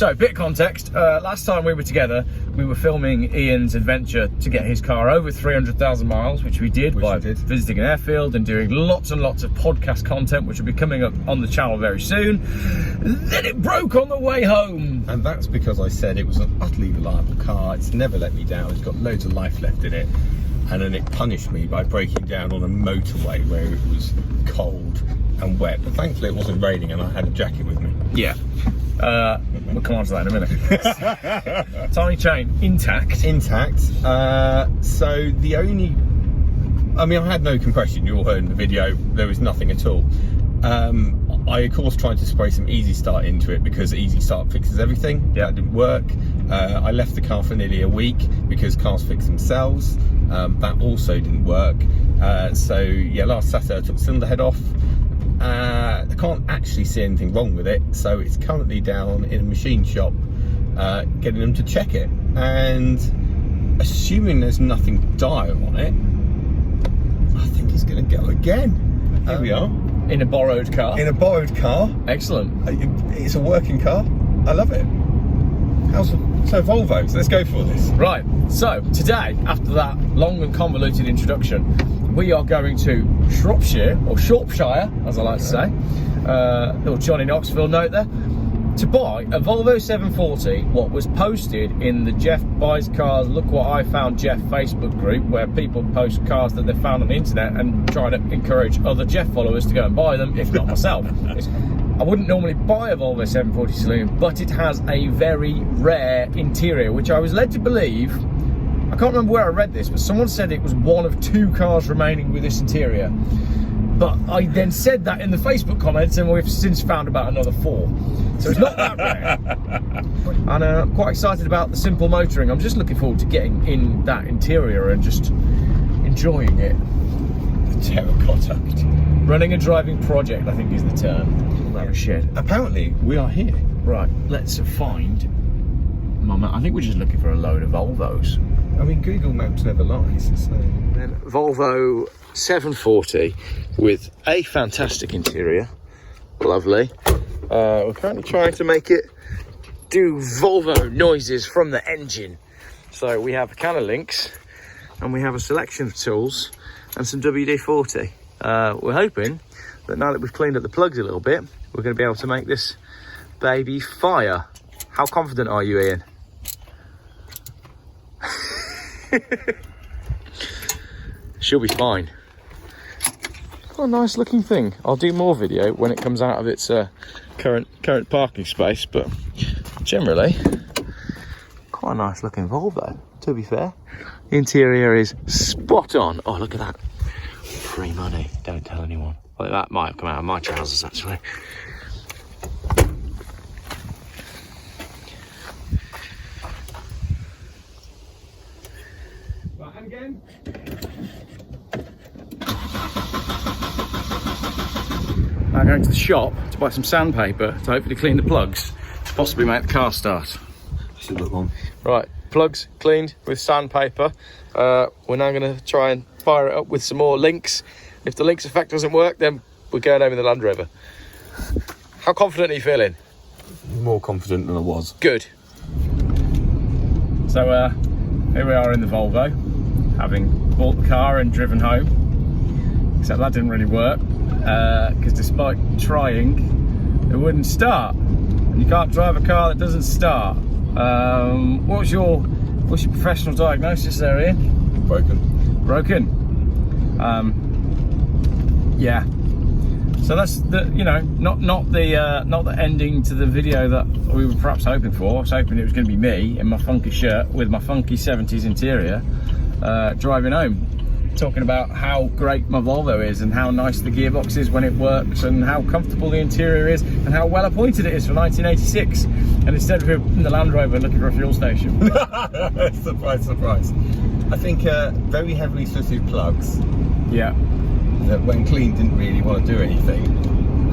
So, bit of context. Last time we were together, we were filming Ian's adventure to get his car over 300,000 miles, which we did by visiting an airfield and doing lots and lots of podcast content, which will be coming up on the channel very soon. Then it broke on the way home. And that's because I said it was an utterly reliable car. It's never let me down. It's got loads of life left in it. And then it punished me by breaking down on a motorway where it was cold and wet. But thankfully it wasn't raining and I had a jacket with me. Yeah. We'll come on to that in a minute. Tiny chain, intact. Intact. So the only... I mean, I had no compression. You all heard in the video. There was nothing at all. I, of course, tried to spray some Easy Start into it because Easy Start fixes everything. Yeah. That didn't work. I left the car for nearly a week because cars fix themselves. That also didn't work. So, yeah, last Saturday I took the cylinder head off. I can't actually see anything wrong with it. So it's currently down in a machine shop getting them to check it. And assuming there's nothing dire on it, I think it's going to go again. Here we are. In a borrowed car? In a borrowed car. Excellent. It's a working car. I love it. So Volvos, let's go for this. Right, so today, after that long and convoluted introduction, we are going to Shropshire, or Shropshire, as I like to say. Little Johnny Knoxville note there. To buy a Volvo 740, what was posted in the Geoff Buys Cars Look What I Found Geoff Facebook group, where people post cars that they found on the internet and try to encourage other Geoff followers to go and buy them, if not myself. I wouldn't normally buy a Volvo 740 Saloon, but it has a very rare interior, which I was led to believe, I can't remember where I read this, but someone said it was one of 2 cars remaining with this interior. But I then said that in the Facebook comments, and we've since found about another 4. So it's not that rare. And I'm quite excited about the simple motoring. I'm just looking forward to getting in that interior and just enjoying it. The terracotta. Running and driving project, I think, is the term. That shed. Apparently, we are here. Right, let's find Mama. I think we're just looking for a load of Volvos. I mean, Google Maps never lies. So. Volvo 740 with a fantastic interior. Lovely. We're currently trying to make it do Volvo noises from the engine. So we have a can of links and we have a selection of tools and some WD-40. We're hoping that now that we've cleaned up the plugs a little bit, we're going to be able to make this baby fire. How confident are you, Ian? She'll be fine. What a nice looking thing. I'll do more video when it comes out of its current parking space, but generally quite a nice looking Volvo, to be fair. The interior is spot on. Oh, look at that. Free money, don't tell anyone. Well, that might have come out of my trousers, actually. Right, and again. I'm going to the shop to buy some sandpaper to hopefully clean the plugs to possibly make the car start. Should look on. Right, plugs cleaned with sandpaper. We're now going to try and fire it up with some more links. If the links effect doesn't work, then we're going over the Land Rover. How confident are you feeling? More confident than I was. Good. So here we are in the Volvo, having bought the car and driven home. Except that didn't really work, because despite trying, it wouldn't start. And you can't drive a car that doesn't start. What's your professional diagnosis there, Ian? Broken. Yeah. So that's the, you know, not the ending to the video that we were perhaps hoping for. I was hoping it was going to be me in my funky shirt with my funky 70s interior, driving home, talking about how great my Volvo is and how nice the gearbox is when it works and how comfortable the interior is and how well appointed it is for 1986. And instead of in the Land Rover looking for a fuel station. Surprise, surprise. I think very heavily sooted plugs. Yeah. That when cleaned didn't really want to do anything.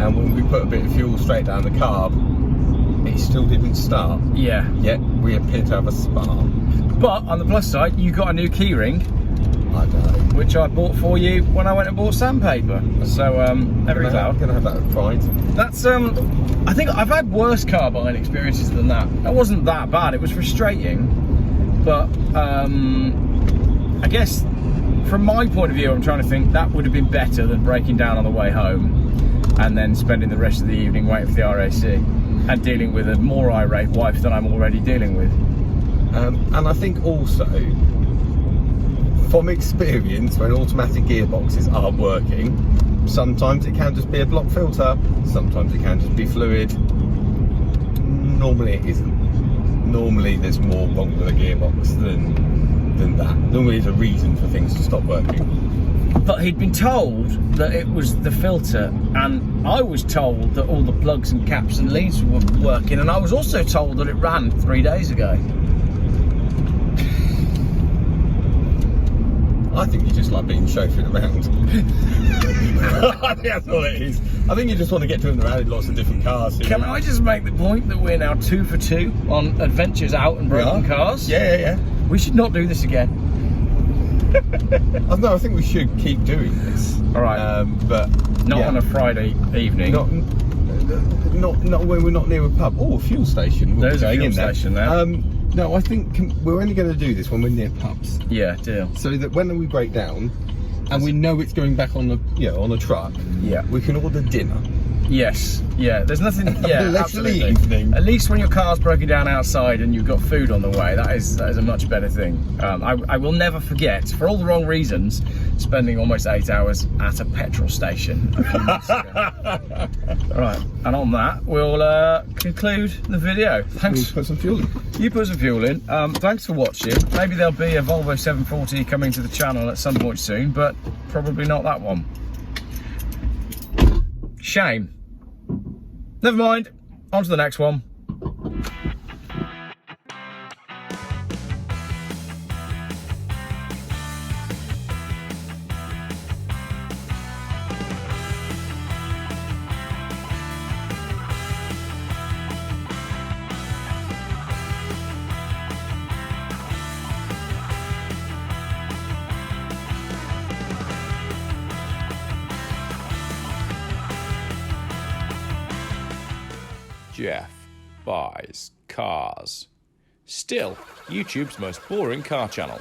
And when we put a bit of fuel straight down the carb, it still didn't start. Yeah. Yet we appear to have a spark. But on the plus side, you got a new keyring. I know. which I bought for you when I went and bought sandpaper. So every cloud. Gonna have that with pride. That's I think I've had worse car buying experiences than that. It wasn't that bad. It was frustrating, but I guess from my point of view, I'm trying to think that would have been better than breaking down on the way home and then spending the rest of the evening waiting for the RAC and dealing with a more irate wife than I'm already dealing with. And I think also, from experience, when automatic gearboxes aren't working, sometimes it can just be a block filter, sometimes it can just be fluid. Normally it isn't. Normally there's more wrong with a gearbox than that. Normally there's a reason for things to stop working. But he'd been told that it was the filter, and I was told that all the plugs and caps and leads were working, and I was also told that it ran 3 days ago. I think you just like being chauffeured around. I think that's all it is. I think you just want to get driven around in lots of different cars. Can I just make the point that we're now 2 for 2 on adventures out and broken cars? Yeah. We should not do this again. No, I think we should keep doing this. All right. But not on a Friday evening. Not when we're not near a pub. Oh, a fuel station. There's a fuel station there. No, I think we're only going to do this when we're near pubs. Yeah, deal. So that when we break down, and we know it's going back on on a truck. Yeah. We can order dinner. Yes. Yeah. There's nothing. Yeah. Literally Absolutely. evening. At least when your car's broken down outside and you've got food on the way, that is a much better thing. I will never forget, for all the wrong reasons, spending almost 8 hours at a petrol station a few months ago. Right. And on that, we'll conclude the video. Thanks. We'll put some fuel in. You put some fuel in. Thanks for watching. Maybe there'll be a Volvo 740 coming to the channel at some point soon, but probably not that one. Shame. Never mind. On to the next one. Geoff buys cars. Still YouTube's most boring car channel.